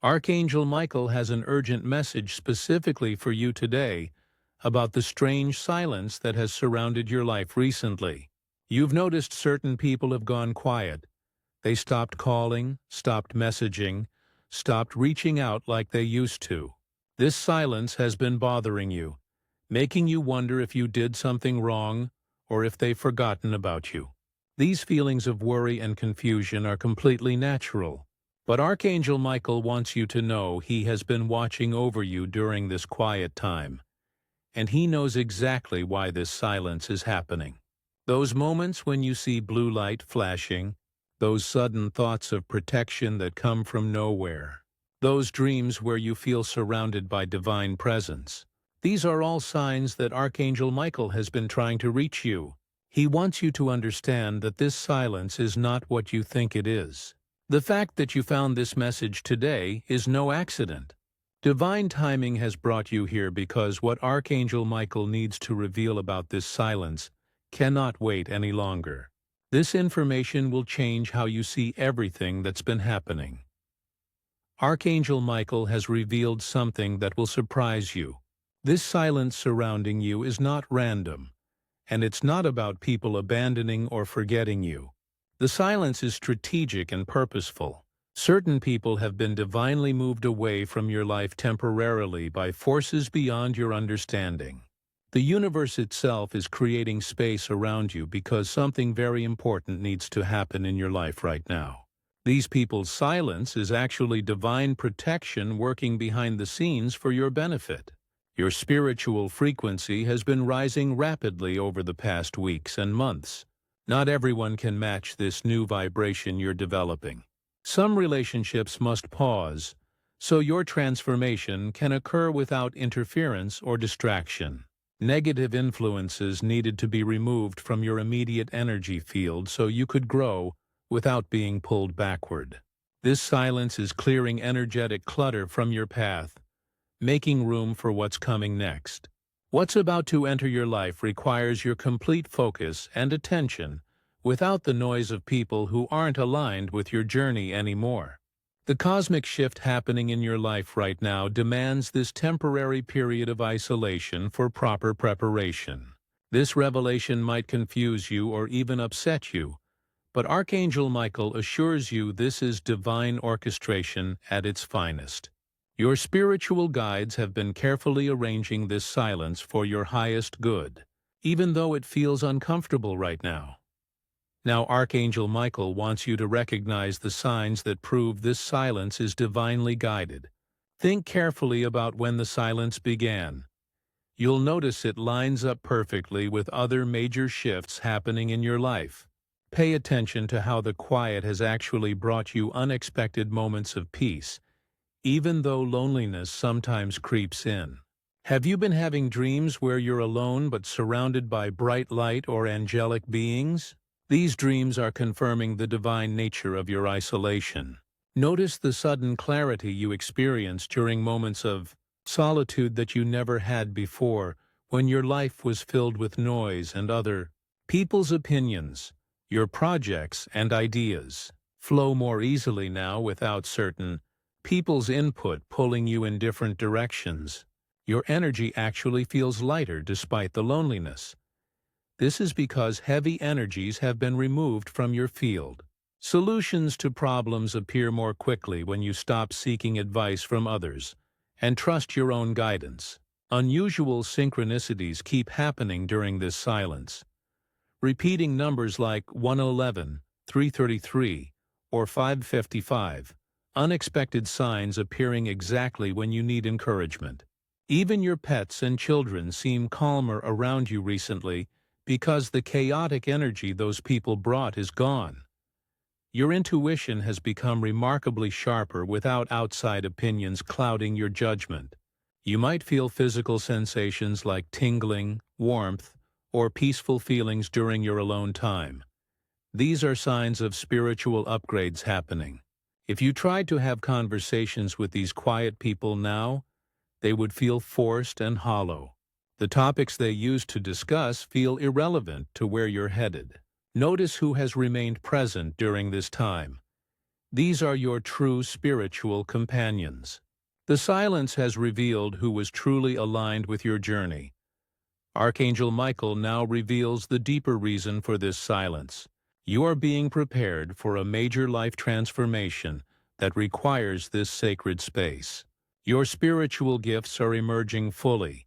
Archangel Michael has an urgent message specifically for you today about the strange silence that has surrounded your life recently. You've noticed certain people have gone quiet. They stopped calling, stopped messaging, stopped reaching out like they used to. This silence has been bothering you, making you wonder if you did something wrong or if they've forgotten about you. These feelings of worry and confusion are completely natural. But Archangel Michael wants you to know he has been watching over you during this quiet time, and he knows exactly why this silence is happening. Those moments when you see blue light flashing, those sudden thoughts of protection that come from nowhere, those dreams where you feel surrounded by divine presence. These are all signs that Archangel Michael has been trying to reach you. He wants you to understand that this silence is not what you think it is. The fact that you found this message today is no accident. Divine timing has brought you here because what Archangel Michael needs to reveal about this silence cannot wait any longer. This information will change how you see everything that's been happening. Archangel Michael has revealed something that will surprise you. This silence surrounding you is not random, and it's not about people abandoning or forgetting you. The silence is strategic and purposeful. Certain people have been divinely moved away from your life temporarily by forces beyond your understanding. The universe itself is creating space around you because something very important needs to happen in your life right now. These people's silence is actually divine protection working behind the scenes for your benefit. Your spiritual frequency has been rising rapidly over the past weeks and months. Not everyone can match this new vibration you're developing. Some relationships must pause, so your transformation can occur without interference or distraction. Negative influences needed to be removed from your immediate energy field so you could grow without being pulled backward. This silence is clearing energetic clutter from your path, making room for what's coming next. What's about to enter your life requires your complete focus and attention without the noise of people who aren't aligned with your journey anymore. The cosmic shift happening in your life right now demands this temporary period of isolation for proper preparation. This revelation might confuse you or even upset you, but Archangel Michael assures you this is divine orchestration at its finest. Your spiritual guides have been carefully arranging this silence for your highest good, even though it feels uncomfortable right now. Now Archangel Michael wants you to recognize the signs that prove this silence is divinely guided. Think carefully about when the silence began. You'll notice it lines up perfectly with other major shifts happening in your life. Pay attention to how the quiet has actually brought you unexpected moments of peace, even though loneliness sometimes creeps in. Have you been having dreams where you're alone but surrounded by bright light or angelic beings? These dreams are confirming the divine nature of your isolation. Notice the sudden clarity you experience during moments of solitude that you never had before, when your life was filled with noise and other people's opinions. Your projects and ideas flow more easily now without certain people's input pulling you in different directions. Your energy actually feels lighter despite the loneliness. This is because heavy energies have been removed from your field. Solutions to problems appear more quickly when you stop seeking advice from others and trust your own guidance. Unusual synchronicities keep happening during this silence. Repeating numbers like 111, 333, or 555. Unexpected signs appearing exactly when you need encouragement. Even your pets and children seem calmer around you recently because the chaotic energy those people brought is gone. Your intuition has become remarkably sharper without outside opinions clouding your judgment. You might feel physical sensations like tingling, warmth, or peaceful feelings during your alone time. These are signs of spiritual upgrades happening. If you tried to have conversations with these quiet people now, they would feel forced and hollow. The topics they used to discuss feel irrelevant to where you're headed. Notice who has remained present during this time. These are your true spiritual companions. The silence has revealed who was truly aligned with your journey. Archangel Michael now reveals the deeper reason for this silence. You are being prepared for a major life transformation that requires this sacred space. Your spiritual gifts are emerging fully,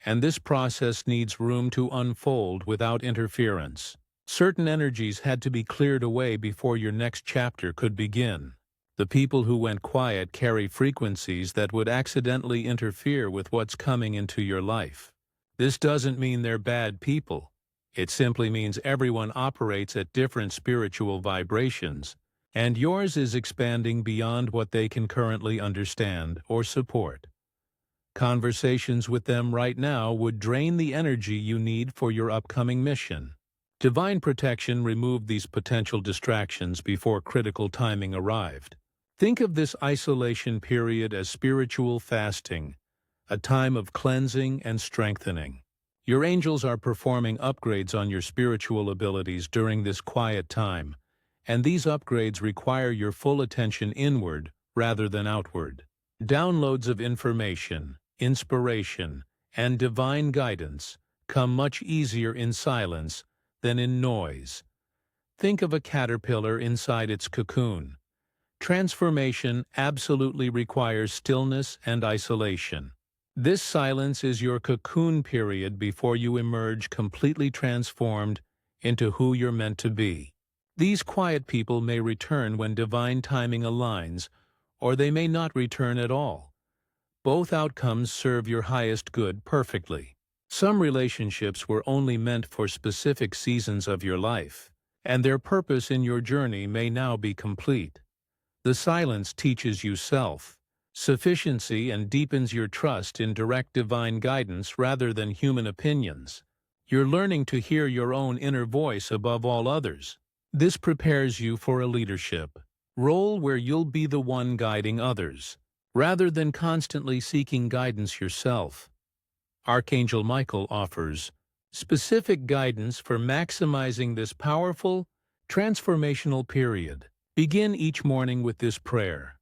and this process needs room to unfold without interference. Certain energies had to be cleared away before your next chapter could begin. The people who went quiet carry frequencies that would accidentally interfere with what's coming into your life. This doesn't mean they're bad people. It simply means everyone operates at different spiritual vibrations, and yours is expanding beyond what they can currently understand or support. Conversations with them right now would drain the energy you need for your upcoming mission. Divine protection removed these potential distractions before critical timing arrived. Think of this isolation period as spiritual fasting, a time of cleansing and strengthening. Your angels are performing upgrades on your spiritual abilities during this quiet time, and these upgrades require your full attention inward rather than outward. Downloads of information, inspiration, and divine guidance come much easier in silence than in noise. Think of a caterpillar inside its cocoon. Transformation absolutely requires stillness and isolation. This silence is your cocoon period before you emerge completely transformed into who you're meant to be. These quiet people may return when divine timing aligns, or they may not return at all. Both outcomes serve your highest good perfectly. Some relationships were only meant for specific seasons of your life, and their purpose in your journey may now be complete. The silence teaches you self-sufficiency and deepens your trust in direct divine guidance rather than human opinions. You're learning to hear your own inner voice above all others. This prepares you for a leadership role where you'll be the one guiding others, rather than constantly seeking guidance yourself. Archangel Michael offers specific guidance for maximizing this powerful, transformational period. Begin each morning with this prayer.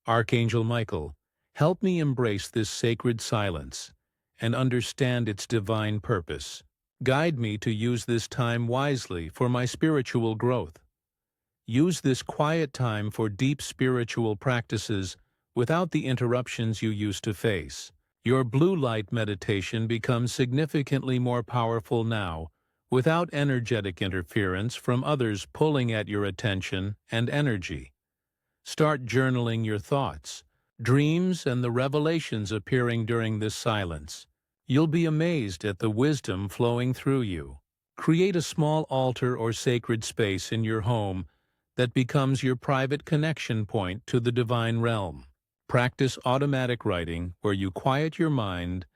Archangel Michael, help me embrace this sacred silence and understand its divine purpose. Guide me to use this time wisely for my spiritual growth. Use this quiet time for deep spiritual practices without the interruptions you used to face. Your blue light meditation becomes significantly more powerful now, without energetic interference from others pulling at your attention and energy. Start journaling your thoughts, dreams, and the revelations appearing during this silence. You'll be amazed at the wisdom flowing through you. Create a small altar or sacred space in your home that becomes your private connection point to the divine realm. Practice automatic writing where you quiet your mind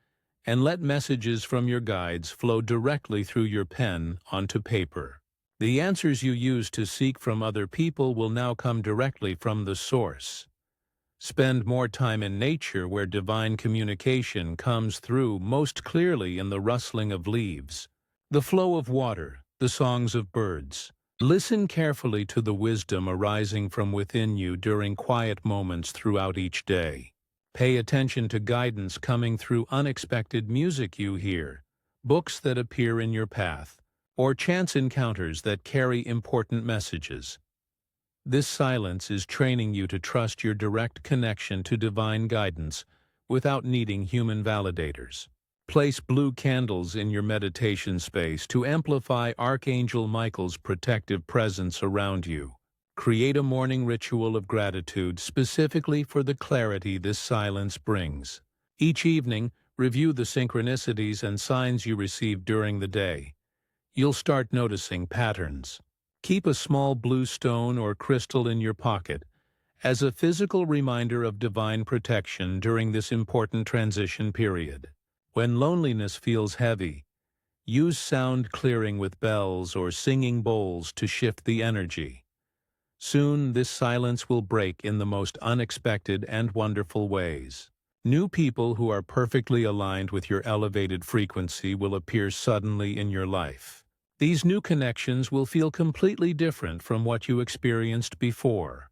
and let messages from your guides flow directly through your pen onto paper. The answers you use to seek from other people will now come directly from the source. Spend more time in nature where divine communication comes through most clearly in the rustling of leaves, the flow of water, the songs of birds. Listen carefully to the wisdom arising from within you during quiet moments throughout each day. Pay attention to guidance coming through unexpected music you hear, books that appear in your path, or chance encounters that carry important messages. This silence is training you to trust your direct connection to divine guidance without needing human validators. Place blue candles in your meditation space to amplify Archangel Michael's protective presence around you. Create a morning ritual of gratitude specifically for the clarity this silence brings. Each evening, review the synchronicities and signs you receive during the day. You'll start noticing patterns. Keep a small blue stone or crystal in your pocket as a physical reminder of divine protection during this important transition period. When loneliness feels heavy, use sound clearing with bells or singing bowls to shift the energy. Soon, this silence will break in the most unexpected and wonderful ways. New people who are perfectly aligned with your elevated frequency will appear suddenly in your life. These new connections will feel completely different from what you experienced before.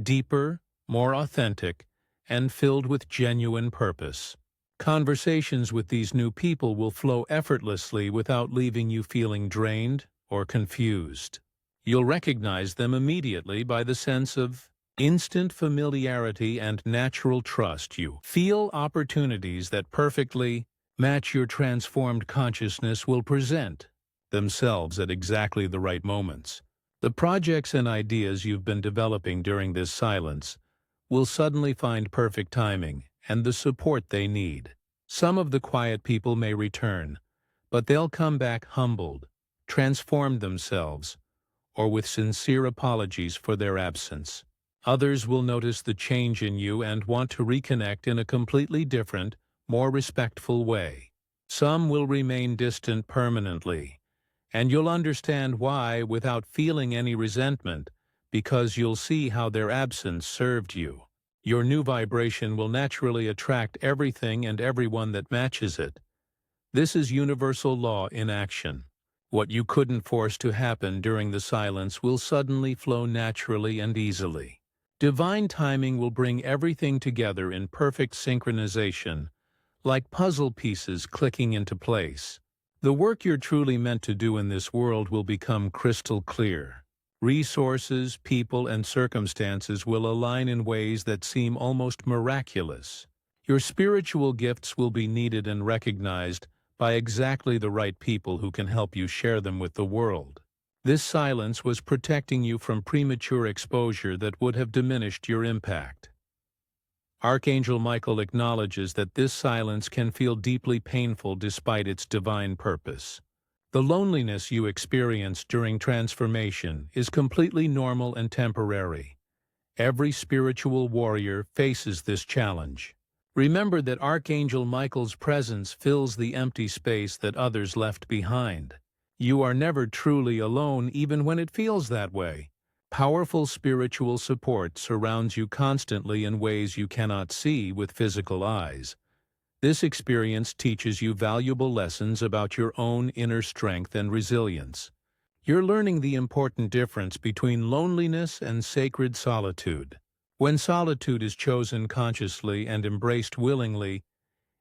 deeper, more authentic, and filled with genuine purpose. Conversations with these new people will flow effortlessly without leaving you feeling drained or confused. You'll recognize them immediately by the sense of instant familiarity and natural trust. You feel opportunities that perfectly match your transformed consciousness will present themselves at exactly the right moments. The projects and ideas you've been developing during this silence will suddenly find perfect timing and the support they need. Some of the quiet people may return, but they'll come back humbled, transformed themselves, or with sincere apologies for their absence. Others will notice the change in you and want to reconnect in a completely different, more respectful way. Some will remain distant permanently, and you'll understand why without feeling any resentment, because you'll see how their absence served you. Your new vibration will naturally attract everything and everyone that matches it. This is universal law in action. What you couldn't force to happen during the silence will suddenly flow naturally and easily. Divine timing will bring everything together in perfect synchronization, like puzzle pieces clicking into place. The work you're truly meant to do in this world will become crystal clear. Resources, people, and circumstances will align in ways that seem almost miraculous. Your spiritual gifts will be needed and recognized by exactly the right people who can help you share them with the world. This silence was protecting you from premature exposure that would have diminished your impact. Archangel Michael acknowledges that this silence can feel deeply painful despite its divine purpose. The loneliness you experience during transformation is completely normal and temporary. Every spiritual warrior faces this challenge. Remember that Archangel Michael's presence fills the empty space that others left behind. You are never truly alone even when it feels that way. Powerful spiritual support surrounds you constantly in ways you cannot see with physical eyes. This experience teaches you valuable lessons about your own inner strength and resilience. You're learning the important difference between loneliness and sacred solitude. When solitude is chosen consciously and embraced willingly,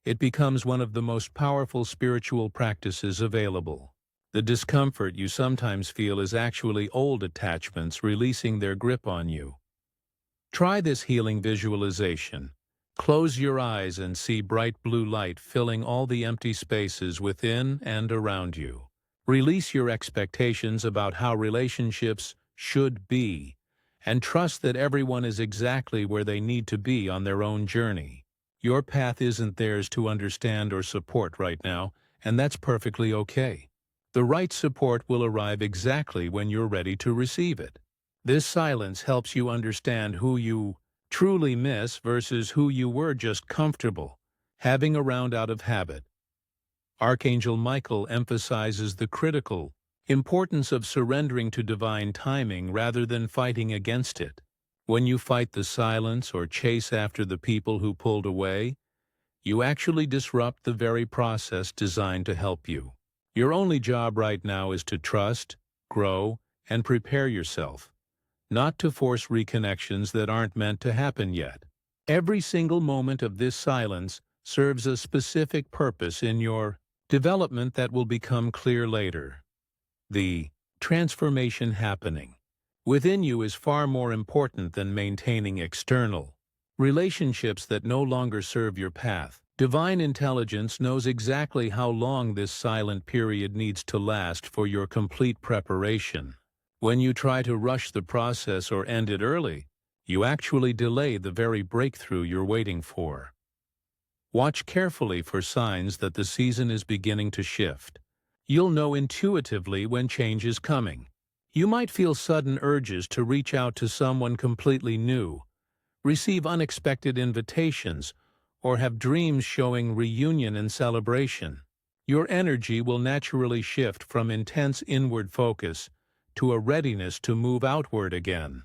it becomes one of the most powerful spiritual practices available. The discomfort you sometimes feel is actually old attachments releasing their grip on you. Try this healing visualization. Close your eyes and see bright blue light filling all the empty spaces within and around you. Release your expectations about how relationships should be, and trust that everyone is exactly where they need to be on their own journey. Your path isn't theirs to understand or support right now, and that's perfectly okay. The right support will arrive exactly when you're ready to receive it. This silence helps you understand who you truly miss versus who you were just comfortable having around out of habit. Archangel Michael emphasizes the critical importance of surrendering to divine timing rather than fighting against it. When you fight the silence or chase after the people who pulled away, you actually disrupt the very process designed to help you. Your only job right now is to trust, grow, and prepare yourself, not to force reconnections that aren't meant to happen yet. Every single moment of this silence serves a specific purpose in your development that will become clear later. The transformation happening within you is far more important than maintaining external relationships that no longer serve your path. Divine intelligence knows exactly how long this silent period needs to last for your complete preparation. When you try to rush the process or end it early, you actually delay the very breakthrough you're waiting for. Watch carefully for signs that the season is beginning to shift. You'll know intuitively when change is coming. You might feel sudden urges to reach out to someone completely new, receive unexpected invitations, or have dreams showing reunion and celebration. Your energy will naturally shift from intense inward focus to a readiness to move outward again.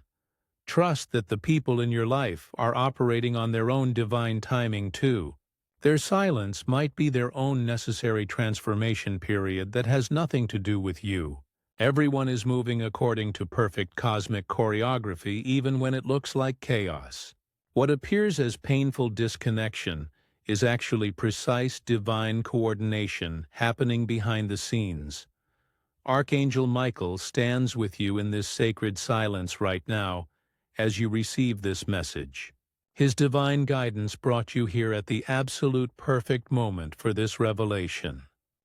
Trust that the people in your life are operating on their own divine timing too. Their silence might be their own necessary transformation period that has nothing to do with you. Everyone is moving according to perfect cosmic choreography even when it looks like chaos. What appears as painful disconnection is actually precise divine coordination happening behind the scenes. Archangel Michael stands with you in this sacred silence right now as you receive this message. His divine guidance brought you here at the absolute perfect moment for this revelation.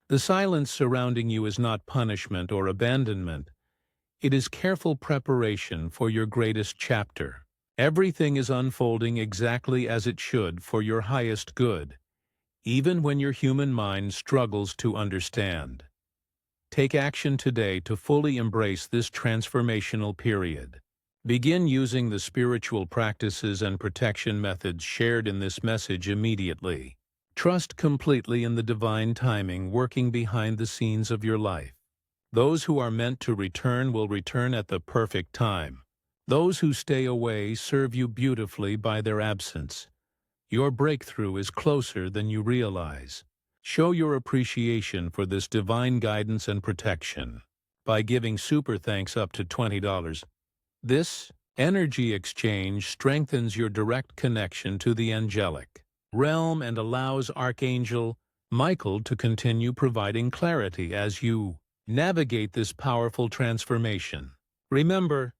The silence surrounding you is not punishment or abandonment. It is careful preparation for your greatest chapter. Everything is unfolding exactly as it should for your highest good, even when your human mind struggles to understand. Take action today to fully embrace this transformational period. Begin using the spiritual practices and protection methods shared in this message immediately. Trust completely in the divine timing working behind the scenes of your life. Those who are meant to return will return at the perfect time. Those who stay away serve you beautifully by their absence. Your breakthrough is closer than you realize. Show your appreciation for this divine guidance and protection by giving super thanks up to $20. This energy exchange strengthens your direct connection to the angelic realm and allows Archangel Michael to continue providing clarity as you navigate this powerful transformation. Remember,